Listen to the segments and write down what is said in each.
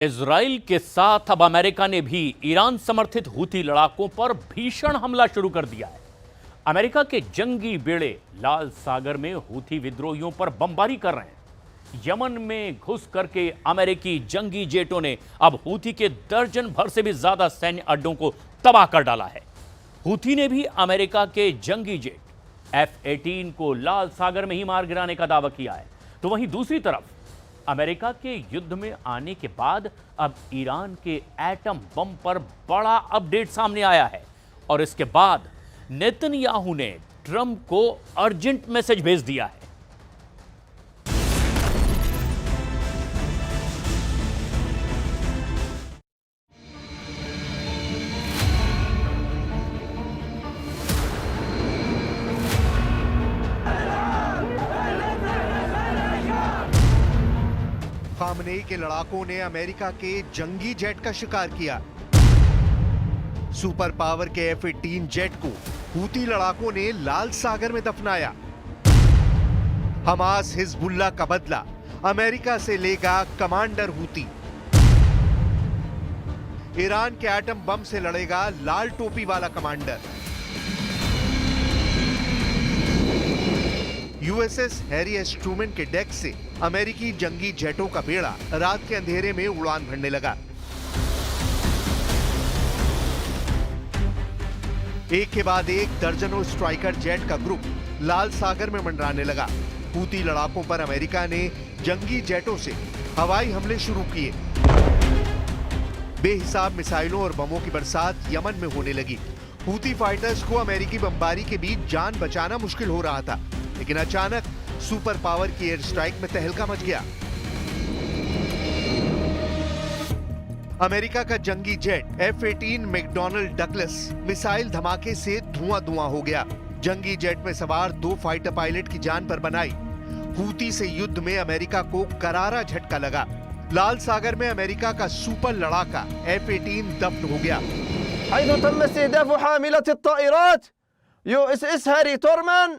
Israel के साथ अब अमेरिका ने भी ईरान समर्थित हूथी लड़ाकों पर भीषण हमला शुरू कर दिया है। अमेरिका के जंगी बेड़े लाल सागर में हूथी विद्रोहियों पर बमबारी कर रहे हैं। यमन में घुस करके अमेरिकी जंगी जेटों ने अब हूथी के दर्जन भर से भी ज्यादा सैन्य अड्डों को तबाह कर डाला है। हूथी ने भी अमेरिका के जंगी जेट F-18 को लाल सागर में ही मार गिराने का दावा किया है। तो वहीं दूसरी तरफ अमेरिका के युद्ध में आने के बाद अब ईरान के एटम बम पर बड़ा अपडेट सामने आया है और इसके बाद नेतन्याहू ने ट्रंप को अर्जेंट मैसेज भेज दिया है। खामनेई के लड़ाकों ने अमेरिका के जंगी जेट का शिकार किया। सुपर पावर के F-18 जेट को हूती लड़ाकों ने लाल सागर में दफनाया। हमास हिजबुल्ला का बदला, अमेरिका से लेगा कमांडर हूती। ईरान के एटम बम से लड़ेगा लाल टोपी वाला commander. USS Harry S Trueman के डेक से अमेरिकी जंगी जेटों का बेड़ा रात के अंधेरे में उड़ान भरने लगा। एक के बाद एक दर्जनों स्ट्राइकर जेट का ग्रुप लाल सागर में मंडराने लगा। हूती लड़ाकों पर अमेरिका ने जंगी जेटों से हवाई हमले शुरू किए। बेहिसाब मिसाइलों और बमों की बरसात यमन में होने लगी। हूती फाइटर्स को अमेरिकी बमबारी के बीच जान बचाना मुश्किल हो रहा था, लेकिन अचानक सुपर पावर की एयर स्ट्राइक में तहलका मच गया। अमेरिका का जंगी jet F-18 McDonald Douglas missile धमाके से धुआं हो गया। जंगी जेट में सवार 2 फाइटर पायलट की जान पर बनाई। हूती से युद्ध में अमेरिका को करारा झटका लगा। लाल सागर में अमेरिका का सुपर लड़ाका F-18 दफ्न हो गया। USS हैरी ट्रूमैन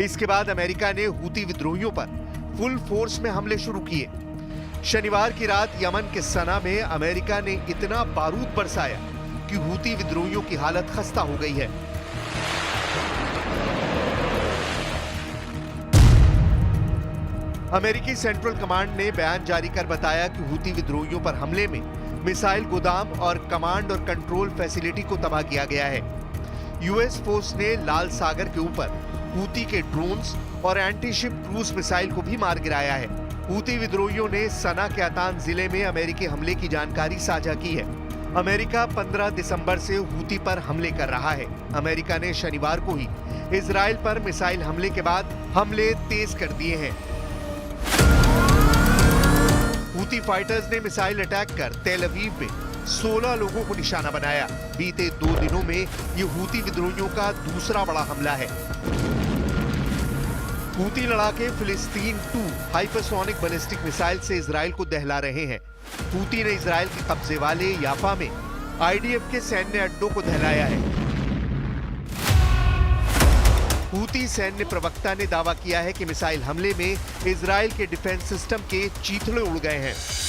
इसके बाद अमेरिका ने हूती विद्रोहियों पर फुल फोर्स में हमले शुरू किए। शनिवार की रात यमन के सना में अमेरिका ने इतना बारूद बरसाया कि हूती विद्रोहियों की हालत खस्ता हो गई है। अमेरिकी सेंट्रल कमांड ने बयान जारी कर बताया कि हूती विद्रोहियों पर हमले में मिसाइल गोदाम और कमांड और कंट्रोल फैसिलिटी को तबाह किया गया है। यूएस फोर्स ने लाल सागर के ऊपर हूती के ड्रोन्स और एंटी शिप क्रूज मिसाइल को भी मार गिराया है। हूती विद्रोहियों ने सना के अतान जिले में अमेरिकी हमले की जानकारी साझा की है। अमेरिका 15 दिसंबर से हूती पर हमले कर रहा है। अमेरिका ने शनिवार को ही इजराइल पर मिसाइल हमले के बाद हमले तेज कर दिए हैं। हूती फाइटर्स ने मिसाइल अटैक कर तेल अवीव में 16 लोगों को निशाना बनाया। बीते 2 दिनों में ये हूती विद्रोहियों का दूसरा बड़ा हमला है। हूती लड़ाके फिलिस्तीन 2 हाइपरसोनिक बैलिस्टिक मिसाइल से इजराइल को दहला रहे हैं। हूती ने इजराइल के कब्जे वाले याफा में IDF के सैन्य अड्डों को दहलाया है। हूती सैन्य प्रवक्ता ने दावा किया है कि मिसाइल हमले में इजराइल के डिफेंस सिस्टम के चीथड़े उड़ गए हैं।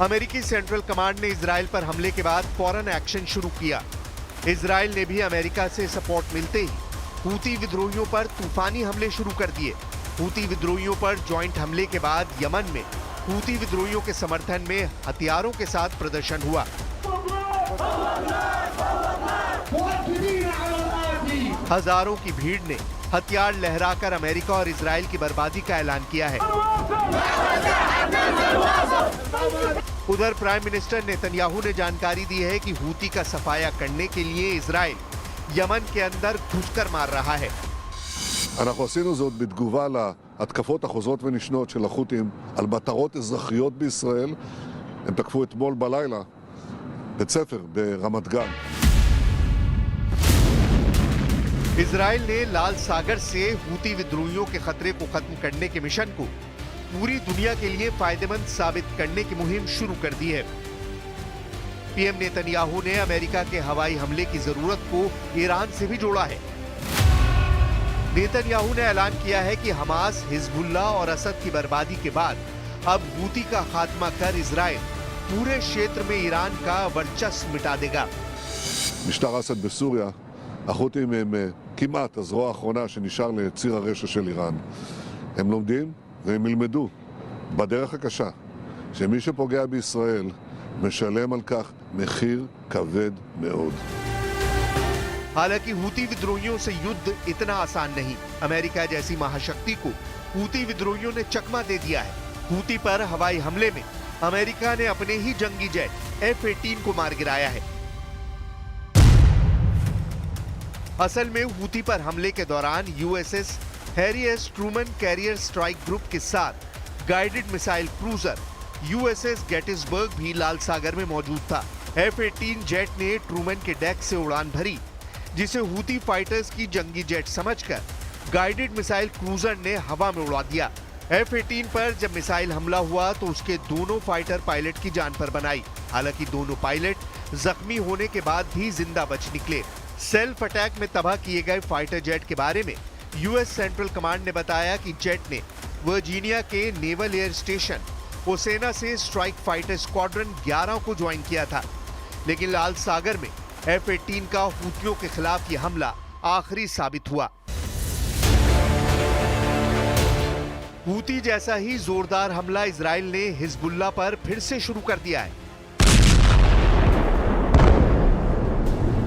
अमेरिकी सेंट्रल कमांड ने इजराइल पर हमले के बाद फौरन एक्शन शुरू किया। इजराइल ने भी अमेरिका से सपोर्ट मिलते ही हूती विद्रोहियों पर तूफानी हमले शुरू कर दिए। हूती विद्रोहियों पर जॉइंट हमले के बाद यमन में हूती विद्रोहियों के समर्थन में हथियारों के साथ प्रदर्शन हुआ। हजारों की भीड़ ने हथियार लहराकर अमेरिका और इजराइल की बर्बादी का ऐलान किया है। उधर प्राइम मिनिस्टर नेतन्याहू ने जानकारी दी है कि हूती का सफाया करने के लिए इजराइल यमन के अंदर घुसकर मार रहा है। אנחנו עשינו זאת בתגובה להתקפות החוזרות ונשנות של החות'ים על מטרות אזרחיות בישראל. הם תקפו אתמול בלילה בית ספר ברמת גן. इजराइल ने लाल सागर से हूती विद्रोहियों के खतरे को खत्म करने के मिशन को पूरी दुनिया के लिए फायदेमंद साबित करने की मुहिम शुरू कर दी है। पीएम नेतन्याहू ने अमेरिका के हवाई हमले की जरूरत को ईरान से भी जोड़ा है। नेतन्याहू ने ऐलान किया है कि हमास, हिजबुल्लाह और असद की बर्बादी के बाद अब हूती का खात्मा कर इजराइल पूरे क्षेत्र में ईरान का वर्चस्व मिटा देगा। משטר אסד בסוריה, החות'ים הם כמעט הזרוע האחרונה שנשאר לציר הרשע של איראן. הם לומדים והם ילמדו בדרך הקשה שמי שפוגע בישראל משלם על כך מחיר כבד מאוד. हालांकि हूती विद्रोहियों से युद्ध इतना आसान नहीं। अमेरिका जैसी महाशक्ति को हूती विद्रोहियों ने चकमा दे दिया है। हूती पर हवाई हमले में अमेरिका ने अपने ही जंगी जेट F-18 को मार गिराया है। असल में हूती पर हमले के दौरान USS Harry S Truman carrier strike group के साथ guided missile cruiser USS Gettysburg भी लाल सागर में मौजूद था। F-18 जेट ने ट्रूमन के डेक से उड़ान भरी, जिसे हूती फाइटर्स की जंगी जेट समझकर गाइडेड मिसाइल क्रूजर ने हवा में उड़ा दिया। F-18 पर जब मिसाइल हमला हुआ तो उसके दोनों फाइटर पायलट की जान पर बनाई। हालांकि दोनों पायलट जख्मी होने के बाद भी जिंदा बच निकले। सेल्फ अटैक में तबाह किए गए फाइटर जेट के बारे में US सेंट्रल कमांड ने बताया कि जेट ने वर्जीनिया के नेवल एयर स्टेशन ओसेना से स्ट्राइक फाइटर स्क्वाड्रन 11 को ज्वाइन किया था। लेकिन लाल सागर में F-18 का हूतियों के खिलाफ यह हमला आखिरी साबित हुआ। हूती जैसा ही जोरदार हमला इजराइल ने हिजबुल्लाह पर फिर से शुरू कर दिया है।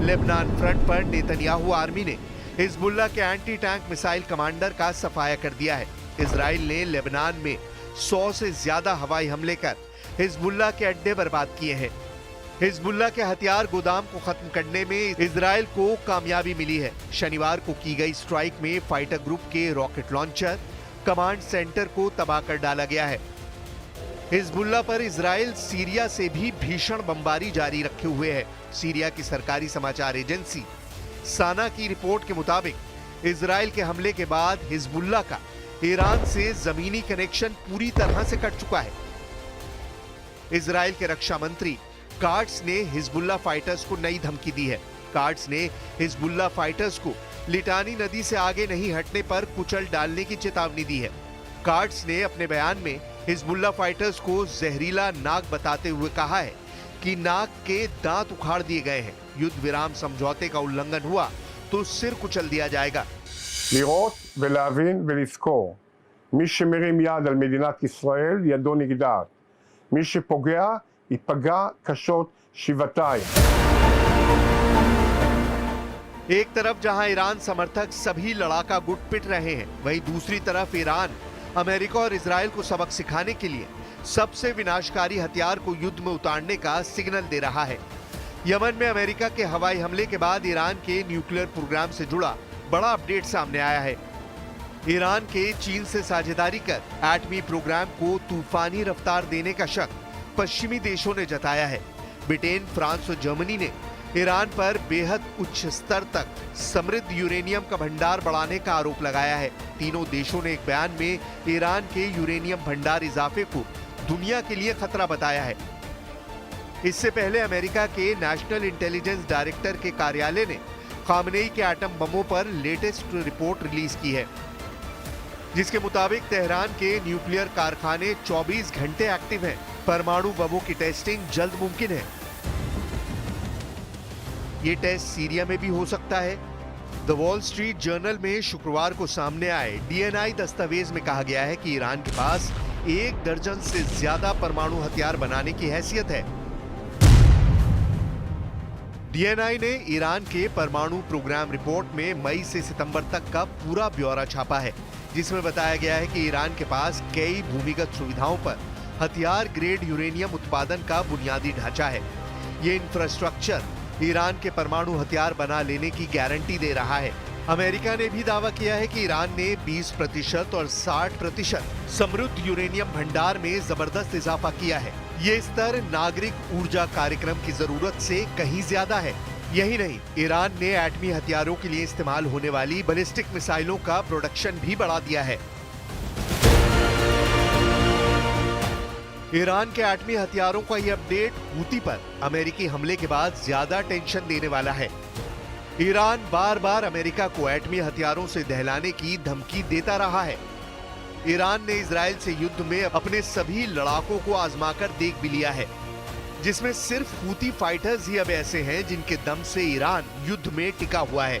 लेबनान फ्रंट पर नेतन्याहू आर्मी ने हिजबुल्लाह के एंटी टैंक मिसाइल कमांडर का सफाया कर दिया है। इजराइल ने लेबनान में 100 से ज्यादा हवाई हमले कर हिजबुल्लाह के अड्डे बर्बाद किए हैं। हिजबुल्लाह के हथियार गोदाम को खत्म करने में इजराइल को कामयाबी मिली है। शनिवार को की गई स्ट्राइक में फाइटर ग्रुप के रॉकेट लॉन्चर कमांड सेंटर को तबाह कर डाला गया है। हिजबुल्लाह पर इजराइल सीरिया से भी भीषण बमबारी जारी रखे हुए है। सीरिया की सरकारी समाचार एजेंसी साना की रिपोर्ट के मुताबिक इजराइल के हमले के बाद हिजबुल्लाह का ईरान से जमीनी कनेक्शन पूरी तरह से कट चुका है। इजराइल के रक्षा मंत्री काट्स ने हिजबुल्लाह फाइटर्स को नई धमकी दी है। काट्स ने हिजबुल्लाह फाइटर्स को लिटानी नदी से आगे नहीं हटने पर कुचल डालने की चेतावनी दी है। काट्स ने अपने बयान में हिजबुल्लाह फाइटर्स को जहरीला नाग बताते हुए कहा है कि नाग के दांत उखाड़ दिए गए हैं। युद्ध विराम समझौते का उल्लंघन हुआ तो सिर कुचल दिया जाएगा। לראות ולהבין ולזכור, מי שמרים יד על מדינת ישראל ידו נגדעת. מי שפוגע ייפגע קשות שבעתיים. एक तरफ जहां ईरान समर्थक सभी लड़ाका गुट पिट रहे हैं, वहीं दूसरी तरफ ईरान अमेरिका और इजराइल को सबक सिखाने के लिए सबसे विनाशकारी हथियार को युद्ध में उतारने का सिग्नल दे रहा है। यमन में अमेरिका के हवाई हमले के बाद ईरान के न्यूक्लियर प्रोग्राम से जुड़ा बड़ा अपडेट सामने आया है। ईरान के चीन से साझेदारी कर एटमी प्रोग्राम को तूफानी रफ्तार देने का शक पश्चिमी देशों ने जताया है। ब्रिटेन, फ्रांस और जर्मनी ने ईरान पर बेहद उच्च स्तर तक समृद्ध यूरेनियम का भंडार बढ़ाने का आरोप लगाया है। तीनों देशों ने एक बयान में ईरान के यूरेनियम भंडार इजाफे को दुनिया के लिए खतरा बताया है। इससे पहले अमेरिका के नेशनल इंटेलिजेंस डायरेक्टर के कार्यालय ने खामनेई के एटम बमों पर लेटेस्ट रिपोर्ट रिलीज की है, जिसके मुताबिक तेहरान के न्यूक्लियर कारखाने 24 घंटे एक्टिव हैं। परमाणु बमों की टेस्टिंग जल्द मुमकिन है। ये टेस्ट सीरिया में भी हो सकता है। द वॉल स्ट्रीट जर्नल में शुक्रवार को सामने आए DNI दस्तावेज में कहा गया है कि ईरान के पास 1 दर्जन से ज्यादा परमाणु हथियार बनाने की हैसियत है। DNI ने ईरान के परमाणु प्रोग्राम रिपोर्ट में मई से सितंबर तक का पूरा ब्यौरा छापा है, जिसमें बताया गया है कि ईरान के पास कई भूमिगत सुविधाओं पर हथियार ग्रेड यूरेनियम उत्पादन का बुनियादी ढांचा है। ये इंफ्रास्ट्रक्चर ईरान के परमाणु हथियार बना लेने की गारंटी दे रहा है। अमेरिका ने भी दावा किया है कि ईरान ने 20% और 60% समृद्ध यूरेनियम भंडार में जबरदस्त इजाफा किया है। ये स्तर नागरिक ऊर्जा कार्यक्रम की जरूरत से कहीं ज्यादा है। यही नहीं, ईरान ने एटमी हथियारों के लिए इस्तेमाल होने वाली बैलिस्टिक मिसाइलों का प्रोडक्शन भी बढ़ा दिया है। ईरान के एटमी हथियारों का यह अपडेट हूती पर अमेरिकी हमले के बाद ज्यादा टेंशन देने वाला है। ईरान बार बार अमेरिका को एटमी हथियारों से दहलाने की धमकी देता रहा है। ईरान ने इजराइल से युद्ध में अपने सभी लड़ाकों को आजमाकर देख भी लिया है, जिसमें सिर्फ हूती फाइटर्स ही अब ऐसे हैं जिनके दम से ईरान युद्ध में टिका हुआ है।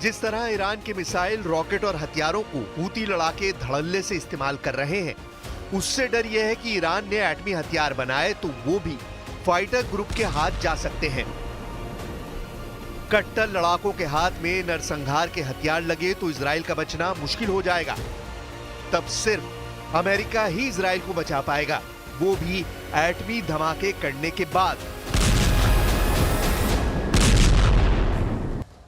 जिस तरह ईरान के मिसाइल, रॉकेट और हथियारों को हूती लड़ाके धड़ल्ले से इस्तेमाल कर रहे हैं, उससे डर यह है कि ईरान ने एटमी हथियार बनाए तो वो भी फाइटर ग्रुप के हाथ जा सकते हैं। कट्टर लड़ाकों के हाथ में नरसंहार के हथियार लगे तो इजराइल का बचना मुश्किल हो जाएगा। तब सिर्फ अमेरिका ही इजराइल को बचा पाएगा, वो भी एटमी धमाके करने के बाद।